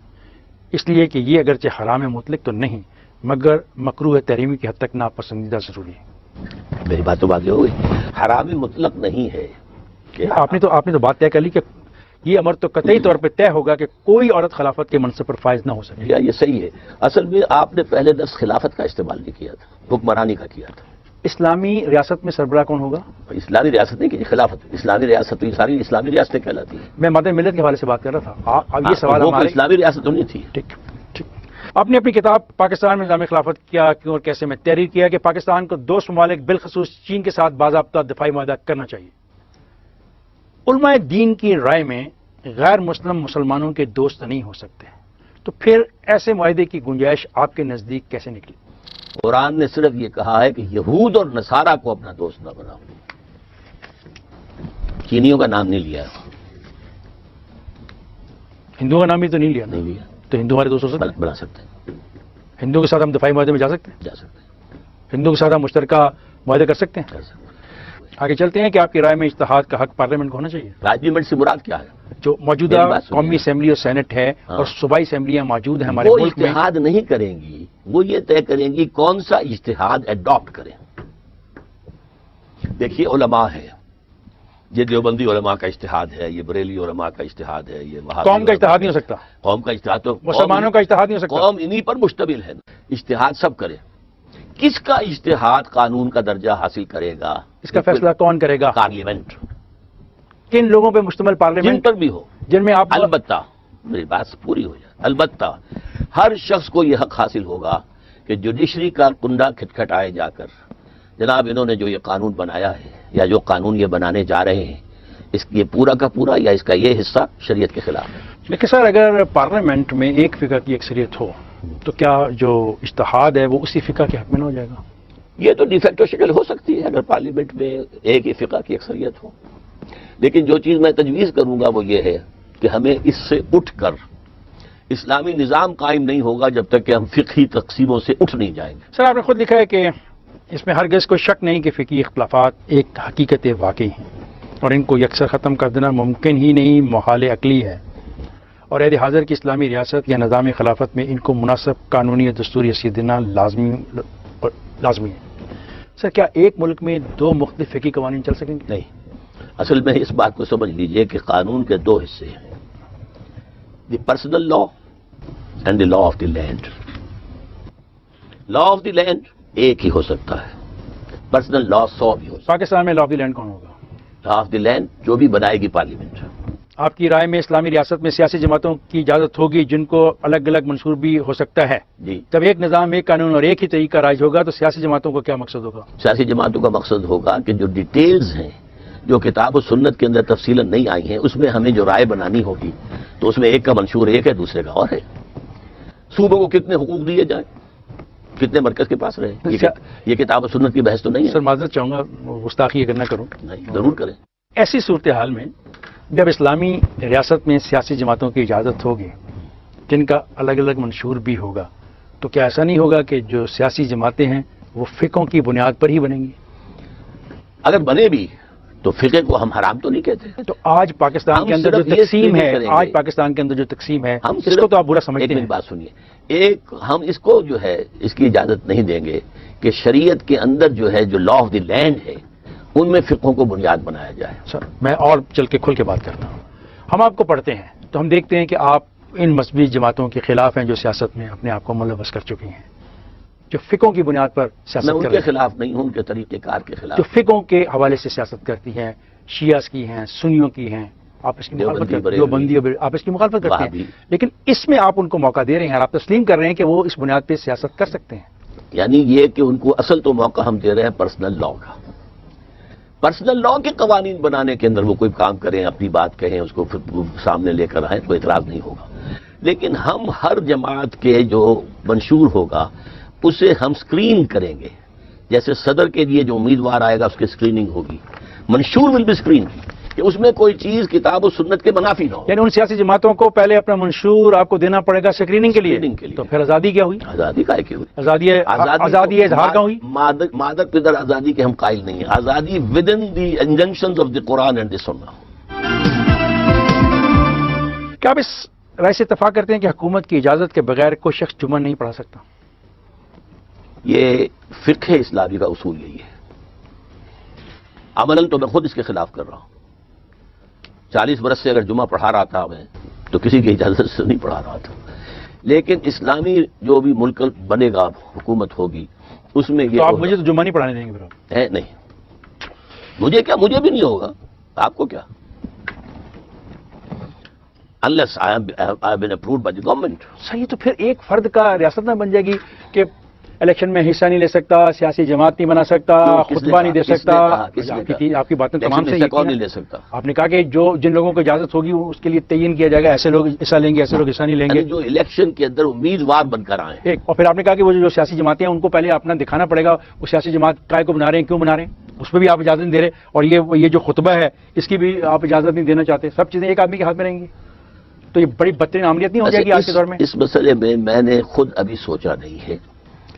اس لیے کہ یہ اگرچہ حرام مطلق تو نہیں مگر مکروہ تحریمی کی حد تک ناپسندیدہ ضروری ہے. میری بات تو واضح ہو گئی، حرام مطلق نہیں ہے کہ آپ نے تو بات طے کر لی کہ یہ امر تو قطعی طور پہ طے ہوگا کہ کوئی عورت خلافت کے منصب پر فائز نہ ہو سکے. یہ صحیح ہے. اصل میں آپ نے پہلے درس خلافت کا استعمال نہیں کیا تھا، حکمرانی کا کیا تھا. اسلامی ریاست میں سربراہ کون ہوگا؟ اسلامی ریاست نہیں کہ خلافت، اسلامی ریاست تو یہ ساری اسلامی ریاستیں کہلاتی ہیں. میں مادہ ملت کے حوالے سے بات کر رہا تھا. اب یہ سوال وہ ہمارے اسلامی ریاست تو نہیں تھی. ٹھیک. آپ نے اپنی کتاب پاکستان میں نظام خلافت کیا کیوں اور کیسے میں تحریر کیا کہ پاکستان کو دوست ممالک بالخصوص چین کے ساتھ باضابطہ دفاعی معاہدہ کرنا چاہیے. علماء دین کی رائے میں غیر مسلم مسلمانوں کے دوست نہیں ہو سکتے، تو پھر ایسے معاہدے کی گنجائش آپ کے نزدیک کیسے نکلی؟ قرآن نے صرف یہ کہا ہے کہ یہود اور نصارہ کو اپنا دوست نہ بناؤ. چینیوں کا نام نہیں لیا. ہندوؤں کا نام بھی تو نہیں لیا نا؟ نہیں لیا. تو ہندو ہمارے دوست ہو سکتے ہیں؟ بنا سکتے ہیں. ہندو کے ساتھ ہم دفاعی معاہدے میں جا سکتے ہیں؟ جا سکتے ہیں. ہندو کے ساتھ ہم مشترکہ معاہدے کر سکتے ہیں؟ کر سکتے ہیں. آگے چلتے ہیں کہ آپ کی رائے میں اجتہاد کا حق پارلیمنٹ کو ہونا چاہیے. پارلیمنٹ سے مراد کیا ہے؟ جو موجودہ میری بات سنیے. قومی اسمبلی اور سینٹ ہے ہاں. اور صوبائی اسمبلیاں موجود ہیں ہمارے وہ ملک میں، اجتہاد نہیں کریں گی، وہ یہ طے کریں گی کون سا اجتہاد اڈاپٹ کریں. دیکھیے علماء ہے، یہ دیوبندی علماء کا اجتہاد ہے، یہ بریلی علماء کا اجتہاد ہے، یہ وہابی قوم کا اجتہاد نہیں ہو سکتا، قوم کا اجتہاد تو مسلمانوں کا اجتہاد نہیں ہو سکتا. قوم انہی پر مشتمل ہے. اجتہاد سب کرے. کس کا اجتہاد قانون کا درجہ حاصل کرے گا؟ اس کا فیصلہ کون کرے گا؟ پارلیمنٹ. کن لوگوں پہ مشتمل جن پارلیمنٹ پر بھی ہو. جن میں آپ البتہ میری بات پوری ہو جائے، البتہ ہر شخص کو یہ حق حاصل ہوگا کہ جوڈیشری کا کنڈا کھٹکھٹائے جا کر جناب انہوں نے جو یہ قانون بنایا ہے یا جو قانون یہ بنانے جا رہے ہیں اس یہ پورا کا پورا یا اس کا یہ حصہ شریعت کے خلاف ہے. لیکن سر اگر پارلیمنٹ میں ایک فقہ کی اکثریت ہو تو کیا جو اجتہاد ہے وہ اسی فقہ کے حق میں نہ ہو جائے گا؟ یہ تو ڈی فیکٹو شکل ہو سکتی ہے اگر پارلیمنٹ میں ایک ہی فقہ کی اکثریت ہو، لیکن جو چیز میں تجویز کروں گا وہ یہ ہے کہ ہمیں اس سے اٹھ کر اسلامی نظام قائم نہیں ہوگا جب تک کہ ہم فقہی تقسیموں سے اٹھ نہیں جائیں گے. سر آپ نے خود لکھا ہے کہ اس میں ہرگز کوئی شک نہیں کہ فقہی اختلافات ایک حقیقت واقعی ہیں اور ان کو یکسر ختم کر دینا ممکن ہی نہیں، محال عقلی ہے، اور عہد حاضر کی اسلامی ریاست یا نظام خلافت میں ان کو مناسب قانونی اور دستوری حیثیت دینا لازمی ہے. سر کیا ایک ملک میں دو مختلف فقہی قوانین چل سکیں گے؟ نہیں. اصل میں اس بات کو سمجھ لیجئے کہ قانون کے دو حصے ہیں، the personal law and the law of the land. Law of the land ایک ہی ہو سکتا ہے، پرسنل لا 100 بھی ہو سکتا پاکستان میں لا آف دی لینڈ کون ہوگا؟ ہے. لا آف دی لینڈ جو بھی بنائے گی پارلیمنٹ. آپ کی رائے میں اسلامی ریاست میں سیاسی جماعتوں کی اجازت ہوگی جن کو الگ الگ منشور بھی ہو سکتا ہے. جی. جب ایک نظام، ایک قانون اور ایک ہی طریقہ رائج ہوگا تو سیاسی جماعتوں کو کیا مقصد ہوگا؟ سیاسی جماعتوں کا مقصد ہوگا کہ جو ڈیٹیلز ہیں جو کتاب و سنت کے اندر تفصیلاً نہیں آئی ہیں اس میں ہمیں جو رائے بنانی ہوگی تو اس میں ایک کا منشور ایک ہے دوسرے کا اور ہے. صوبوں کو کتنے حقوق دیے جائیں، کتنے مرکز کے پاس رہے، یہ کتاب و سنت کی بحث تو نہیں ہے. سر معذرت چاہوں گا، گستاخی اگر نہ کروں. نہیں، ضرور کریں. ایسی صورتحال میں جب اسلامی ریاست میں سیاسی جماعتوں کی اجازت ہوگی جن کا الگ الگ منشور بھی ہوگا تو کیا ایسا نہیں ہوگا کہ جو سیاسی جماعتیں ہیں وہ فقہوں کی بنیاد پر ہی بنیں گی؟ اگر بنے بھی تو فقہ کو ہم حرام تو نہیں کہتے. تو آج پاکستان ہم کے اندر جو صرف یہ تقسیم ہے، کریں گے. آج پاکستان کے اندر جو تقسیم ہے ہم اس کو تو آپ برا سمجھتے ایک ہیں. منٹ بات سنیے. ایک ہم اس کو جو ہے اس کی اجازت نہیں دیں گے کہ شریعت کے اندر جو ہے جو لا آف دی لینڈ ہے ان میں فقہوں کو بنیاد بنایا جائے. سر میں اور چل کے کھل کے بات کرتا ہوں. ہم آپ کو پڑھتے ہیں تو ہم دیکھتے ہیں کہ آپ ان مذہبی جماعتوں کے خلاف ہیں جو سیاست میں اپنے آپ کو ملوث کر چکی ہیں، جو فقہوں کی بنیاد پر میں سیاست ان کر کے رہی ہیں، خلاف نہیں ہوں، ان کے طریقہ کار کے خلاف. جو فقہوں کے حوالے سے سیاست کرتی ہیں، شیعہ کی ہیں، سنیوں کی ہیں، آپ اس کی مخالفت کرتے ہیں، دیوبندی آپ اس کی مخالفت کرتے ہیں، لیکن اس میں آپ ان کو موقع دے رہے ہیں اور آپ تسلیم کر رہے ہیں کہ وہ اس بنیاد پہ سیاست کر سکتے ہیں. یعنی یہ کہ ان کو اصل تو موقع ہم دے رہے ہیں پرسنل لا کا. پرسنل لا کے قوانین بنانے کے اندر وہ کوئی کام کریں، اپنی بات کہیں، اس کو پھر سامنے لے کر آئیں تو اعتراض نہیں ہوگا. لیکن ہم ہر جماعت کے جو منشور ہوگا اسے ہم سکرین کریں گے. جیسے صدر کے لیے جو امیدوار آئے گا اس کی سکریننگ ہوگی، منشور ول بی سکرین، کہ اس میں کوئی چیز کتاب و سنت کے منافی نہ ہو. یعنی ان سیاسی جماعتوں کو پہلے اپنا منشور آپ کو دینا پڑے گا اسکریننگ کے لیے. تو پھر آزادی کیا ہوئی؟ آزادی کا کی ہوئی؟ آزادی اظہار کا ہوئی؟ مادر پدر آزادی کے ہم قائل نہیں ہیں. آزادی with in the injunctions of the Quran and the Sunnah. کیا آپ اس رائے سے اتفاق کرتے ہیں کہ حکومت کی اجازت کے بغیر کوئی شخص جمعہ نہیں پڑھا سکتا؟ یہ فقہ اسلامی کا اصول یہی ہے. عملاً تو میں خود اس کے خلاف کر رہا ہوں. 40 برس سے اگر جمعہ پڑھا رہا تھا میں تو کسی کی اجازت سے نہیں پڑھا رہا تھا. لیکن اسلامی جو بھی ملک بنے گا، حکومت ہوگی، اس میں یہ تو آپ مجھے تو جمعہ نہیں پڑھانے دیں گے؟ ہے نہیں. مجھے کیا، مجھے بھی نہیں ہوگا، آپ کو کیا. unless I have been approved by the government. صحیح. تو پھر ایک فرد کا ریاست نہ بن جائے گی کہ الیکشن میں حصہ نہیں لے سکتا، سیاسی جماعت نہیں بنا سکتا، خطبہ نہیں دے سکتا. آپ کی باتیں تمام سے کون نہیں لے سکتا؟ آپ نے کہا کہ جن لوگوں کو اجازت ہوگی اس کے لیے تعین کیا جائے گا، ایسے لوگ حصہ لیں گے، ایسے لوگ حصہ نہیں لیں گے. جو الیکشن کے اندر امیدوار بن کر آئے. اور پھر آپ نے کہا کہ وہ جو سیاسی جماعتیں ہیں ان کو پہلے اپنا دکھانا پڑے گا وہ سیاسی جماعت کائے کو بنا رہے ہیں، کیوں بنا رہے ہیں، اس پہ بھی آپ اجازت نہیں دے رہے. اور یہ جو خطبہ ہے اس کی بھی آپ اجازت نہیں دینا چاہتے. سب چیزیں ایک آدمی کے ہاتھ میں رہیں گی تو یہ بڑی بدترین عملیت نہیں ہو جائے گی آج کے دور میں؟ اس مسئلے میں نے خود ابھی سوچا نہیں ہے،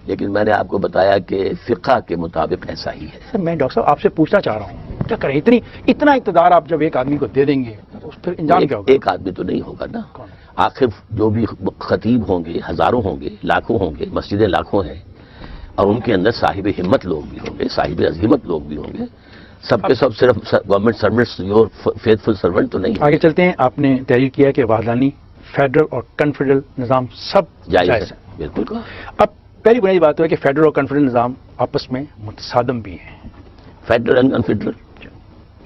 لیکن میں نے آپ کو بتایا کہ فقہ کے مطابق ایسا ہی ہے. میں ڈاکٹر صاحب آپ سے پوچھنا چاہ رہا ہوں کیا کریں، اتنا اقتدار آپ جب ایک آدمی کو دے دیں گے تو پھر انجام کیا ہوگا؟ ایک آدمی تو نہیں ہوگا نا. آخر جو بھی خطیب ہوں گے ہزاروں ہوں گے، لاکھوں ہوں گے، مسجدیں لاکھوں ہیں، اور ان کے اندر صاحب ہمت لوگ بھی ہوں گے، صاحب عظیمت لوگ بھی ہوں گے. سب کے سب صرف government servants, your faithful servant تو نہیں. آگے چلتے ہیں. آپ نے تحریر کیا کہ وحدانی، فیڈرل اور کنفیڈرل نظام سب جائز ہے. بالکل. اب پہلی بنیادی بات ہے کہ فیڈرل اور کنفیڈرل نظام آپس میں متصادم بھی ہیں. فیڈرل اینڈ کنفیڈرل،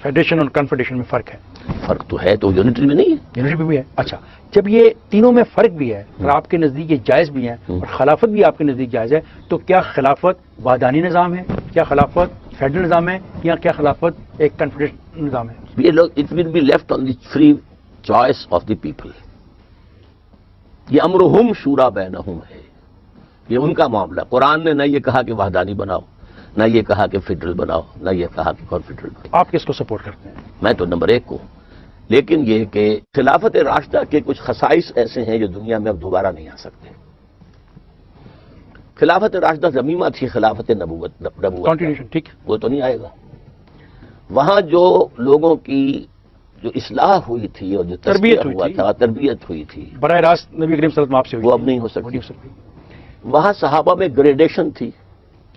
فیڈریشن اور کنفیڈریشن میں فرق ہے. فرق تو ہے، تو یونٹری میں نہیں ہے. یونٹری بھی ہے. اچھا، جب یہ تینوں میں فرق بھی ہے اور آپ کے نزدیک یہ جائز بھی ہے اور خلافت بھی آپ کے نزدیک جائز ہے، تو کیا خلافت وحدانی نظام ہے، کیا خلافت فیڈرل نظام ہے، یا کیا خلافت ایک کنفیڈریشن نظام ہے؟ It will be left on the free choice of the people. یہ امرہم شورا بینہم ہے، یہ ان کا معاملہ. قرآن نے نہ یہ کہا کہ وحدانی بناؤ، نہ یہ کہا کہ فیڈرل بناؤ، نہ یہ کہا کہ کنفیڈرل بناؤ. آپ کس کو سپورٹ کرتے ہیں؟ میں تو نمبر 1 کو. لیکن یہ کہ خلافت راشدہ کے کچھ خصائص ایسے ہیں جو دنیا میں اب دوبارہ نہیں آ سکتے. خلافت راشدہ ضمیمہ تھی خلافت نبوت، کنٹینیوشن، ٹھیک، وہ تو نہیں آئے گا. وہاں جو لوگوں کی جو اصلاح ہوئی تھی اور جو تربیت ہوا تھا، تربیت ہوئی تھی براہ راست نبی کریم صلی اللہ علیہ وسلم آپ سے ہوئی، وہ اب نہیں ہو سکتی. وہاں صحابہ میں گریڈیشن تھی،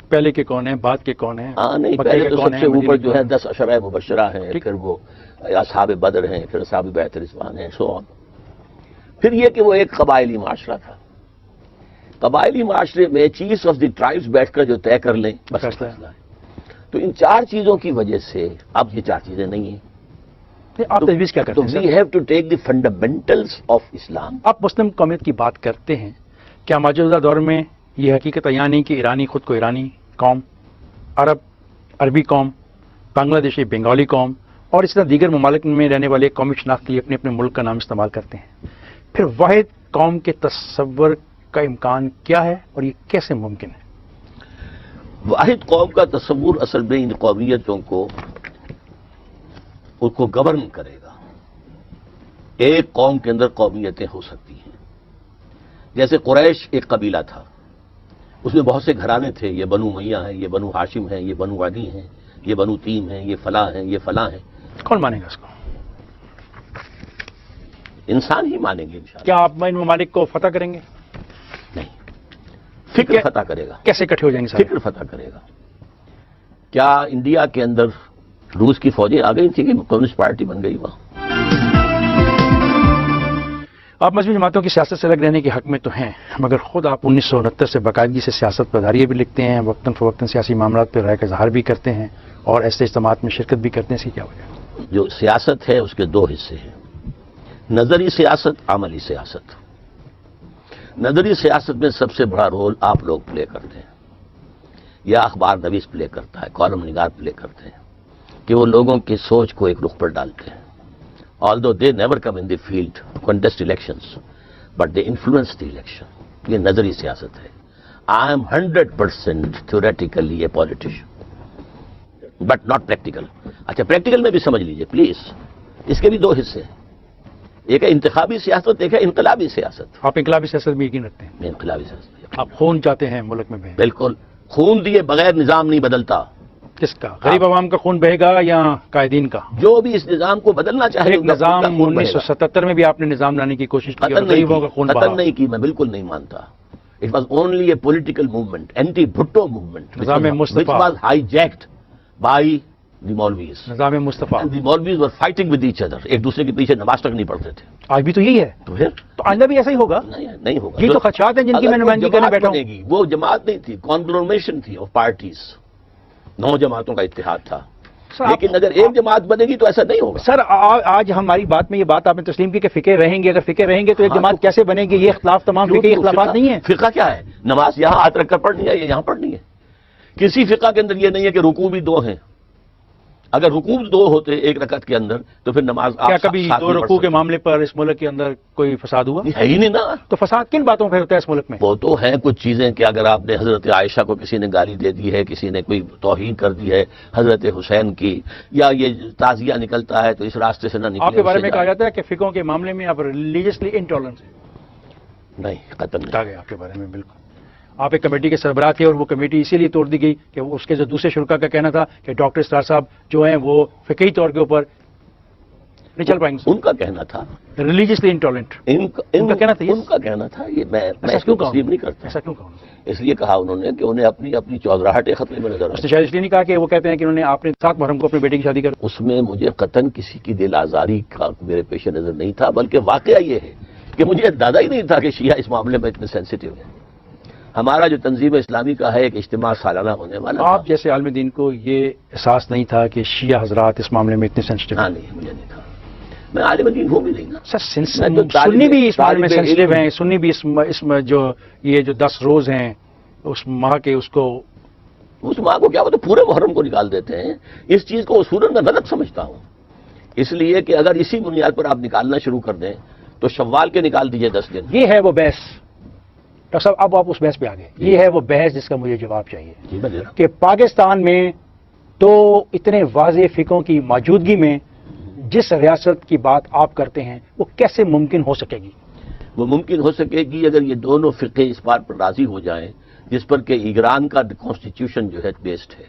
پہلے کے کون ہیں، بعد کے کون ہیں. نہیں، پہلے تو سب سے اوپر جو ہے 10 عشرہ مبشرہ ہیں، پھر وہ اصحاب بدر ہیں، پھر اصحاب بیعت رضوان ہیں، سو آن. پھر یہ کہ وہ ایک قبائلی معاشرہ تھا. قبائلی معاشرے میں چیفز آف دی ٹرائبز بیٹھ کر جو طے کر لیں بس فیصلہ ہے. تو ان 4 چیزوں کی وجہ سے اب یہ 4 چیزیں نہیں ہیں. آپ تجویز کیا کرتے ہیں؟ We have to take the fundamentals of Islam. آپ مسلم قومیت کی بات کرتے ہیں، کیا موجودہ دور میں یہ حقیقت یہ نہیں کہ ایرانی خود کو ایرانی قوم، عرب عربی قوم، بنگلہ دیشی بنگالی قوم اور اس طرح دیگر ممالک میں رہنے والے قومی شناخت کے لیے اپنے اپنے ملک کا نام استعمال کرتے ہیں؟ پھر واحد قوم کے تصور کا امکان کیا ہے اور یہ کیسے ممکن ہے؟ واحد قوم کا تصور اصل میں ان قومیتوں کو اس کو گورن کرے گا. ایک قوم کے اندر قومیتیں ہو سکتی ہیں. جیسے قریش ایک قبیلہ تھا، اس میں بہت سے گھرانے تھے، یہ بنو امیہ ہیں، یہ بنو ہاشم ہیں، یہ بنو عدی ہیں، یہ بنو تیم ہیں، یہ فلاں ہیں، یہ فلاں ہیں. کون مانے گا اس کو؟ انسان ہی مانیں گے انشاءاللہ. کیا آپ ان ممالک کو فتح کریں گے؟ نہیں، فکر فتح کرے گا. کیسے اکٹھے ہو جائیں گے؟ فکر فتح کرے گا. کیا انڈیا کے اندر روس کی فوجیں آ گئی تھی کہ کمیونسٹ پارٹی بن گئی وہاں؟ آپ مذہبی جماعتوں کی سیاست سے الگ رہنے کے حق میں تو ہیں، مگر خود آپ 1969 سے باقاعدگی سے سیاست پر دھاریے بھی لکھتے ہیں، وقتاً فوقتاً سیاسی معاملات پر رائے کا اظہار بھی کرتے ہیں اور ایسے اجتماعات میں شرکت بھی کرتے ہیں. اس کی کیا وجہ ہے؟ جو سیاست ہے اس کے دو حصے ہیں، نظری سیاست، عملی سیاست۔ نظری سیاست میں سب سے بڑا رول آپ لوگ پلے کرتے ہیں، یا اخبار نویس پلے کرتا ہے، کالم نگار پلے کرتے ہیں، کہ وہ لوگوں کی سوچ کو ایک رخ پر ڈالتے ہیں۔ although they never come in the field to contest elections, but they influence the election. یہ نظری سیاست ہے۔ I am 100% theoretically a politician, but not practical. اچھا پریکٹیکل میں بھی سمجھ لیجئے پلیز، اس کے بھی دو حصے ہیں، ایک ہے انتخابی سیاست، ایک ہے انقلابی سیاست۔ آپ انقلابی سیاست میں یقین رکھتے ہیں؟ میں انقلابی سیاست، آپ خون چاہتے ہیں ملک میں بہے؟ بالکل، خون دیے بغیر نظام نہیں بدلتا۔ کس کا؟ غریب عوام کا خون بہے گا یا قائدین کا؟ جو بھی اس نظام کو بدلنا چاہے ایک ان کا نظام خون بہے گا۔ 1977 میں بھی آپ نے نظام لانے کی کوشش کی اور قتل غریبوں کا خون نہیں کی، بہا۔ قتل نہیں کی، میں بالکل نہیں مانتا۔ It was only a political movement, anti-Bhutto movement, نظام which Mustafa. was hijacked by the Maulvis. نظام مصطفیٰ۔ And the Maulvis were fighting with each other. ایک دوسرے کے پیچھے نماز تک نہیں پڑھتے تھے۔ آج بھی تو یہی ہے، تو پھر تو آئندہ بھی ایسا ہی ہوگا؟ نہیں ہوگا۔ یہ تو خدشات ہیں جن کی میں نمائندگی کرنے بیٹھا ہوں۔ بنے گی، وہ جماعت نہیں تھی، کانگلومیشن تھی آف پارٹیز، 9 جماعتوں کا اتحاد تھا۔ لیکن اگر ایک جماعت بنے گی تو ایسا نہیں ہوگا۔ سر آج ہماری بات میں یہ بات آپ نے تسلیم کی کہ فقہ رہیں گے، اگر فقہ رہیں گے تو ایک ہاں، جماعت تو کیسے بنے گی؟ یہ اختلاف تمام فقہی اختلافات نہیں ہیں۔ فقہ کیا ہے؟ نماز یہاں ہاتھ رکھ کر پڑھنی ہے یا یہاں پڑھنی ہے؟ کسی فقہ کے اندر یہ نہیں ہے کہ رکوع بھی 2 ہیں۔ اگر رکوع 2 ہوتے ایک رکعت کے اندر تو پھر نماز آپ کیا کبھی ساتھ 2 میں پڑھ رکوع کے سکتے معاملے پر اس ملک کے اندر کوئی فساد ہوا؟ ہے ہی نہیں نا۔ تو فساد کن باتوں پہ ہوتا ہے اس ملک میں؟ وہ تو ہیں کچھ چیزیں کہ اگر آپ نے حضرت عائشہ کو کسی نے گالی دے دی ہے، کسی نے کوئی توہین کر دی ہے حضرت حسین کی، یا یہ تعزیہ نکلتا ہے تو اس راستے سے نہ نکلے۔ آپ کے بارے میں کہا جاتا ہے کہ فقہوں کے معاملے میں آپ ریلیجسلی انٹالرنٹ ہیں۔ نہیں، قتل نہیں۔ کہا گیا آپ کے بارے میں، بالکل۔ آپ ایک کمیٹی کے سربراہ تھے اور وہ کمیٹی اسی لیے توڑ دی گئی کہ اس کے جو دوسرے شرکا کا کہنا تھا کہ ڈاکٹر اسرار صاحب جو ہیں وہ فقہی طور کے اوپر نہیں چل پائیں گے، ان کا کہنا تھا، ریلیجسلی انٹالرنٹ۔ ان کا کہنا تھا، ان کا کہنا تھا، یہ میں ایسا کیوں کہا؟ تسلیم نہیں کرتا۔ ایسا کیوں کہا؟ اس لیے کہا انہوں نے کہ انہیں اپنی چودراہٹ خطرے میں نظر اس آئی۔ نے شاید اس لیے نہیں کہا کہ وہ کہتے ہیں کہ انہوں نے آپ نے 7 محرم کو اپنی بیٹی کی شادی کر۔ اس میں مجھے قطعاً کسی کی دل آزاری کا میرے پیش نظر نہیں تھا، بلکہ واقعہ یہ ہے کہ مجھے اندازہ ہی نہیں تھا کہ شیعہ اس معاملے میں اتنے سینسیٹیو ہیں۔ ہمارا جو تنظیم اسلامی کا ہے ایک اجتماع سالانہ ہونے والا تھا۔ آپ جیسے عالم دین کو یہ احساس نہیں تھا کہ شیعہ حضرات اس معاملے میں اتنے سینسٹیو ہاں نہیں، مجھے نہیں تھا، میں عالم دین ہوں بھی نہیں نا۔ سر میں تو سنی بھی اس بارے میں طالب سینسٹیو علم ہیں، سنی بھی اس میں جو یہ جو 10 روز ہیں اس ماہ کے اس کو اس ماں کو کیا وہ تو پورے محرم کو نکال دیتے ہیں۔ اس چیز کو اصولاً میں غلط سمجھتا ہوں، اس لیے کہ اگر اسی بنیاد پر آپ نکالنا شروع کر دیں تو شوال کے نکال دیجئے 10 دن۔ یہ ہے وہ بحث۔ ڈاکٹر صاحب اب آپ اس بحث پہ آ گئے، یہ ہے وہ بحث جس کا مجھے جواب چاہیے جی میں دے رہا ہوں۔ کہ پاکستان میں تو اتنے واضح فقہوں کی موجودگی میں جس ریاست کی بات آپ کرتے ہیں وہ کیسے ممکن ہو سکے گی؟ وہ ممکن ہو سکے گی اگر یہ دونوں فقہ اس بات پر راضی ہو جائیں جس پر کہ ایران کا کانسٹیٹیوشن جو ہے بیسڈ ہے۔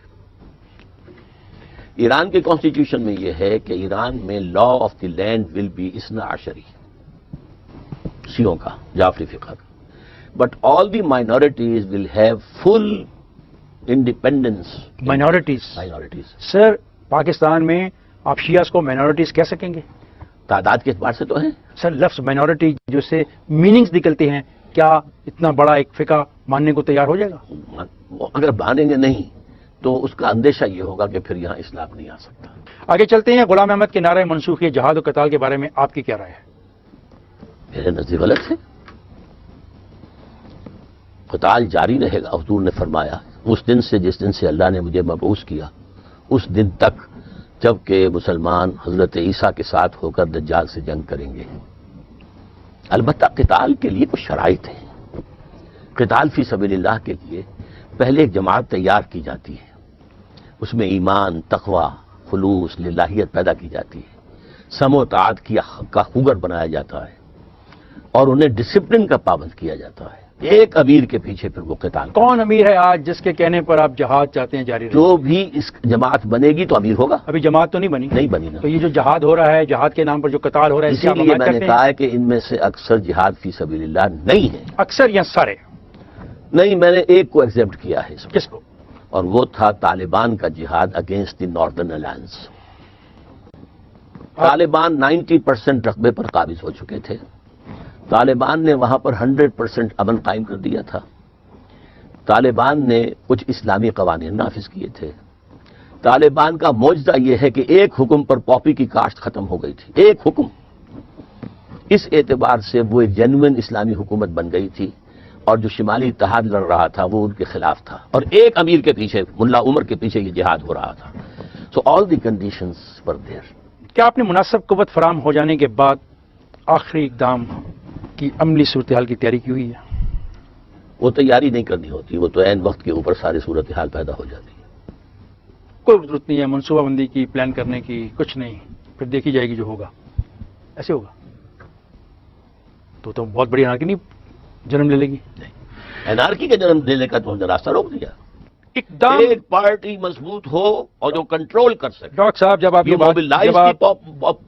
ایران کے کانسٹیٹیوشن میں یہ ہے کہ ایران میں law of the land will be 12 شیعوں کا، جعفری فقہ کا، but all the minorities will have full independence. Minorities? Sir Pakistan میں آپ شیعہ کو مائنورٹیز کہہ سکیں گے؟ تعداد کے اعتبار سے تو ہیں۔ سر لفظ مائنورٹی جو سے میننگز نکلتے ہیں، کیا اتنا بڑا ایک فقہ ماننے کو تیار ہو جائے گا؟ وہ اگر مانیں گے نہیں تو اس کا اندیشہ یہ ہوگا کہ پھر یہاں اسلام نہیں آ سکتا۔ آگے چلتے ہیں، غلام احمد کے نعرہ منسوخی جہاد و قتال کے بارے میں آپ کی کیا رائے ہے؟ میرے نزدیک غلط ہے، قتال جاری رہے گا۔ حضور نے فرمایا اس دن سے جس دن سے اللہ نے مجھے مبعوث کیا اس دن تک جب کہ مسلمان حضرت عیسیٰ کے ساتھ ہو کر دجال سے جنگ کریں گے۔ البتہ قتال کے لیے کچھ شرائط ہیں۔ قتال فی سبیل اللہ کے لیے پہلے ایک جماعت تیار کی جاتی ہے، اس میں ایمان، تقوی، خلوص، للہیت پیدا کی جاتی ہے، سم و طاعت کا خوگر بنایا جاتا ہے اور انہیں ڈسپلن کا پابند کیا جاتا ہے۔ ایک امیر کے پیچھے پھر وہ قتال۔ کون امیر ہے آج جس کے کہنے پر آپ جہاد چاہتے ہیں جاری رہے؟ جو بھی اس جماعت بنے گی تو امیر ہوگا۔ ابھی جماعت تو نہیں بنی؟ نہیں بنی نا۔ تو یہ جو جہاد ہو رہا ہے، جہاد کے نام پر جو قتال ہو رہا ہے، اس کی اسی آپ لیے حمایت میں نے کرتے کہا ہیں؟ ہے کہ ان میں سے اکثر جہاد فی سبیل اللہ نہیں ہے۔ اکثر یا سارے؟ نہیں، میں نے ایک کو ایگزیپٹ کیا ہے اس میں، کس کو؟ اور وہ تھا طالبان کا جہاد against the northern alliance. Taliban 90% رقبے پر قابض ہو چکے تھے، طالبان نے وہاں پر 100% امن قائم کر دیا تھا، طالبان نے کچھ اسلامی قوانین نافذ کیے تھے، طالبان کا معجزہ یہ ہے کہ ایک حکم پر پاپی کی کاشت ختم ہو گئی تھی، ایک حکم. اس اعتبار سے وہ ایک جینوئن اسلامی حکومت بن گئی تھی، اور جو شمالی اتحاد لڑ رہا تھا وہ ان کے خلاف تھا، اور ایک امیر کے پیچھے، ملا عمر کے پیچھے یہ جہاد ہو رہا تھا. سو آل دی کنڈیشنز ور دیئر. کیا آپ نے مناسب قوت فراہم ہو جانے کے بعد آخری اقدام کی عملی صورتحال کی تیاری کی ہوئی ہے؟ وہ تیاری نہیں کرنی ہوتی، وہ تو عین وقت کے اوپر ساری صورتحال پیدا ہو جاتی ہے. کوئی ضرورت نہیں ہے منصوبہ بندی کی، پلان کرنے کی، کچھ نہیں، پھر دیکھی جائے گی جو ہوگا. ایسے ہوگا تو بہت بڑی انارکی نہیں جنم لے لے گی. انارکی کے جنم دینے کا تو ہم نے راستہ روک دیا. اقدام ایک پارٹی مضبوط ہو اور جو کنٹرول کر سکے. ڈاکٹر صاحب جب آپ یہ بات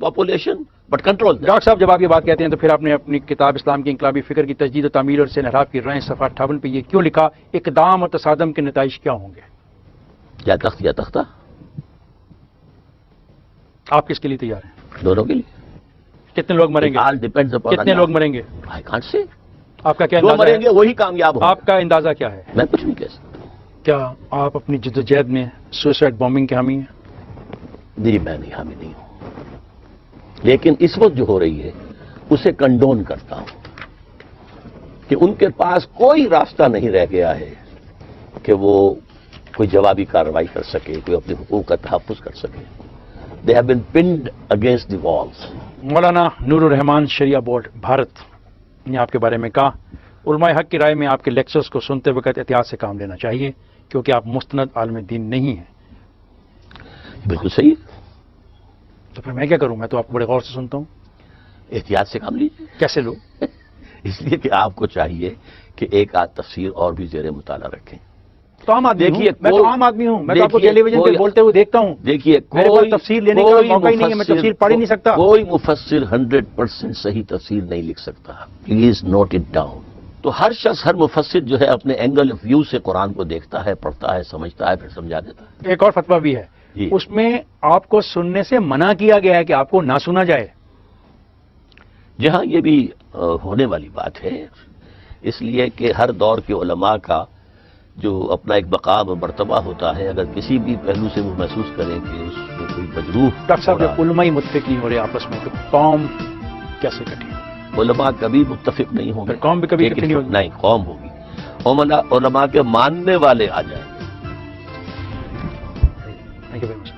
پاپولیشن بٹ کنٹرول. ڈاکٹر صاحب جب آپ یہ بات کہتے ہیں تو پھر آپ نے اپنی کتاب اسلام کی انقلابی فکر کی تجدید و تعمیر اور سے انحراف کی رائیں صفحہ 58 پہ یہ کیوں لکھا، اقدام اور تصادم کے نتائج کیا ہوں گے؟ یا تخت یا تختہ، آپ کس کے لیے تیار ہیں؟ دونوں کے لیے. کتنے لوگ مریں گے؟ کتنے لوگ مریں گے؟ I can't say. آپ کا کیا جو اندازہ مریں گے ہے؟ وہی کامیاب ہوں. آپ کا اندازہ کیا ہے؟ میں کچھ نہیں کہہ سکتا. کیا آپ اپنی جدوجہد میں سوسائڈ بامبنگ کے حامی ہیں؟ نہیں، میں نہیں حامی نہیں ہوں، لیکن اس وقت جو ہو رہی ہے اسے کنڈون کرتا ہوں کہ ان کے پاس کوئی راستہ نہیں رہ گیا ہے کہ وہ کوئی جوابی کارروائی کر سکے، کوئی اپنے حقوق کا تحفظ کر سکے. They have been pinned against the walls. Maulana Noor Rahman Shariah board Bharat نے آپ کے بارے میں کہا، علماء حق کی رائے میں آپ کے لیکچرز کو سنتے وقت احتیاط سے کام لینا چاہیے کیونکہ آپ مستند عالم دین نہیں ہیں. بالکل صحیح. تو پھر میں کیا کروں؟ میں تو آپ کو بڑے غور سے سنتا ہوں. احتیاط سے کام لیجیے. کیسے لوں؟ اس لیے کہ آپ کو چاہیے کہ ایک آدھ تفسیر اور بھی زیر مطالعہ رکھیں. تو عام آدمی دیکھیے، میں تو عام آدمی ہوں، میں تو آپ کو دیکھیے، ٹیلی ویژن پہ بولتے ہوئے دیکھتا ہوں. دیکھیے میرے پاس تفسیر لینے کا موقع ہی نہیں ہے، میں تفسیر پڑھ ہی نہیں سکتا. کوئی مفسر 100% صحیح تفسیر نہیں لکھ سکتا. Please note it down. تو ہر شخص، ہر مفسر جو ہے اپنے اینگل آف ویو سے قرآن کو دیکھتا ہے، پڑھتا ہے، سمجھتا ہے، پھر سمجھا دیتا ہے. ایک اور فتویٰ بھی ہے، جی. اس میں آپ کو سننے سے منع کیا گیا ہے کہ آپ کو نہ سنا جائے. جہاں یہ بھی ہونے والی بات ہے، اس لیے کہ ہر دور کے علماء کا جو اپنا ایک مقام و مرتبہ ہوتا ہے، اگر کسی بھی پہلو سے وہ محسوس کریں کہ اس میں کوئی مجروح. ڈاکٹر صاحب جب علماء ہی متفق نہیں ہو رہے آپس میں تو قوم کیسے کٹے؟ علماء کبھی متفق نہیں ہوں گے. پھر قوم بھی کبھی اکٹھی نہیں ہوگی. نہیں، قوم ہوگی. علماء کے ماننے والے آ جائیں گے. Thank you very much.